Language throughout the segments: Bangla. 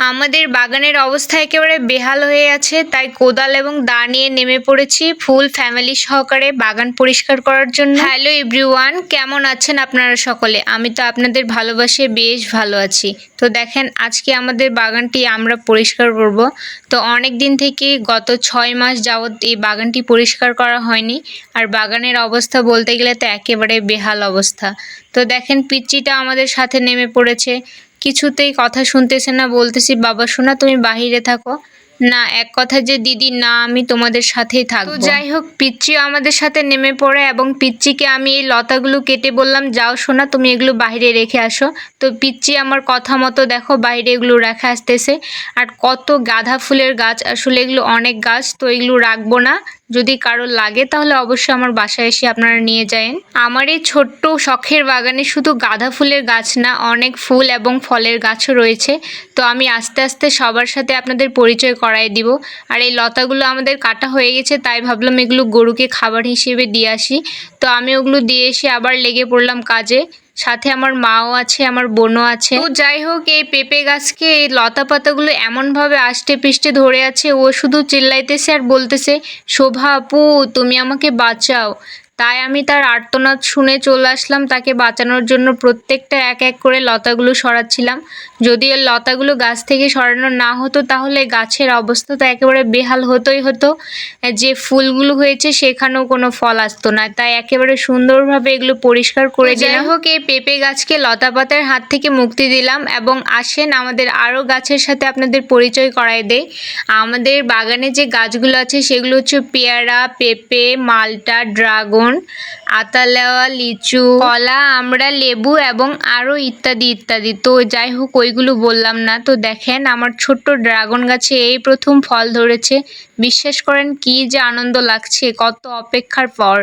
আমাদের বাগানের অবস্থা একেবারে বেহাল হয়ে আছে, তাই কোদাল এবং দা নিয়ে নেমে পড়েছি ফুল ফ্যামিলি সহকারে বাগান পরিষ্কার করার জন্য। হ্যালো এভরিওয়ান, কেমন আছেন আপনারা সকলে? আমি তো আপনাদের ভালোবাসে বেশ ভালো আছি। তো দেখেন, আজকে আমাদের বাগানটি আমরা পরিষ্কার করব। তো অনেক দিন থেকে গত 6 মাস যাবৎ এই বাগানটি পরিষ্কার করা হয়নি। আর বাগানের অবস্থা বলতে গেলে তো একেবারে বেহাল অবস্থা। তো দেখেন, পিচ্চিটা আমাদের সাথে নেমে পড়েছে। কিছুতেই কথা শুনতেছে না, বলতেছি বাবা সোনা তুমি বাহিরে থাকো। না, এক কথা যে দিদি না, আমি তোমাদের সাথেই থাকবো। তো যাই হোক, পিচ্চিও আমাদের সাথে নেমে পড়ে এবং পিচ্চিকে আমি এই লতাগুলো কেটে বললাম যাও সোনা তুমি এগুলো বাইরে রেখে আসো। তো পিচ্চি আমার কথা মতো দেখো বাইরে এগুলো রেখে আসতেছে। আর কত গাঁদা ফুলের গাছ, আসলে এগুলো অনেক গাছ, তো এগুলো রাখবো না। যদি কারো লাগে তাহলে অবশ্যই আমার বাসায় এসে আপনারা নিয়ে যায়েন। আমার এই ছোট্ট শখের বাগানে শুধু গাঁদা ফুলের গাছ না, অনেক ফুল এবং ফলের গাছও রয়েছে। তো আমি আস্তে আস্তে সবার সাথে আপনাদের পরিচয় করাই দিব। আর এই লতাগুলো আমাদের কাটা হয়ে গেছে, তাই ভাবলাম এগুলো গরুকে খাবার হিসেবে দিয়ে আসি। তো আমি ওগুলো দিয়ে এসে আবার লেগে পড়লাম কাজে। সাথে আমার মাও আছে, আমার বোনও আছে। তো যাই হোক, এই পেঁপে গাছকে এই লতা পাতাগুলো এমনভাবে আষ্টে পৃষ্ঠে ধরে আছে, ও শুধু চিল্লাইতেছে আর বলতেছে শোভা আপু তুমি আমাকে বাঁচাও। তাই আমি তার আর্তনাদ শুনে চলে আসলাম তাকে বাঁচানোর জন্য। প্রত্যেকটা এক এক করে লতাগুলো সরাচ্ছিলাম। যদি এই লতাগুলো গাছ থেকে সরানো না হতো তাহলে গাছের অবস্থা তো একেবারে বেহাল হতোই হতো। যে ফুলগুলো হয়েছে সেখানেও কোনো ফল আসতো না, তাই একেবারে সুন্দরভাবে এগুলো পরিষ্কার করে দিলাম। যাই হোক, এই পেঁপে গাছকে লতা পাতার হাত থেকে মুক্তি দিলাম এবং আসেন আমাদের আরও গাছের সাথে আপনাদের পরিচয় করাই দেই। আমাদের বাগানে যে গাছগুলো আছে সেগুলো হচ্ছে পেয়ারা, পেঁপে, মালটা, ড্রাগন, আতালেওয়া, লিচু, কলা, আমড়া, লেবু এবং আরও ইত্যাদি ইত্যাদি। তো যাই হোক, ওইগুলো বললাম না। তো দেখেন, আমার ছোট্ট ড্রাগন গাছে এই প্রথম ফল ধরেছে। বিশ্বাস করেন কি যে আনন্দ লাগছে, কত অপেক্ষার পর,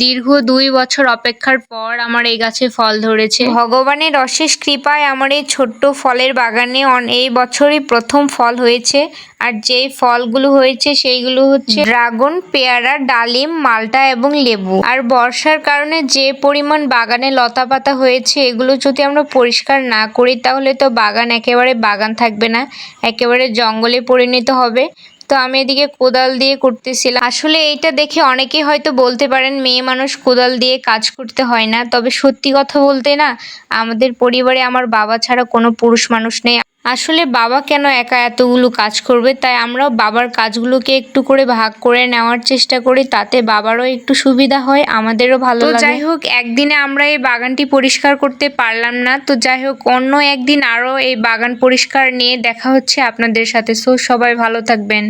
দীর্ঘ 2 বছর অপেক্ষার পর আমার এই গাছে ফল ধরেছে। ভগবানের অশেষ কৃপায় আমার এই ছোট্ট ফলের বাগানে এই বছরই প্রথম ফল হয়েছে। আর যেই ফলগুলো হয়েছে সেইগুলো হচ্ছে ড্রাগন, পেয়ারা, ডালিম, মালটা এবং লেবু। আর বর্ষার কারণে যে পরিমাণ বাগানে লতা পাতা হয়েছে, এগুলো যদি আমরা পরিষ্কার না করি তাহলে তো বাগান একেবারে বাগান থাকবে না, একেবারে জঙ্গলে পরিণত হবে। তো আমি এদিকে কোদাল দিয়ে করতেছিলাম। আসলে এইটা দেখে অনেকেই হয়তো বলতে পারেন মেয়ে মানুষ কোদাল দিয়ে কাজ করতে হয় না, তবে সত্যি কথা বলতে না, আমাদের পরিবারে আমার বাবা ছাড়া কোনো পুরুষ মানুষ নেই। আসলে বাবা কেন একা এতগুলো কাজ করবে, তাই আমরাও বাবার কাজগুলোকে একটু করে ভাগ করে নেওয়ার চেষ্টা করি, তাতে বাবারও একটু সুবিধা হয়, আমাদেরও ভালো লাগে। তো যাই হোক, একদিনে আমরা এই বাগানটি পরিষ্কার করতে পারলাম না। তো যাই হোক, অন্য একদিন আরও এই বাগান পরিষ্কার নিয়ে দেখা হচ্ছে আপনাদের সাথে। সো সবাই ভালো থাকবেন।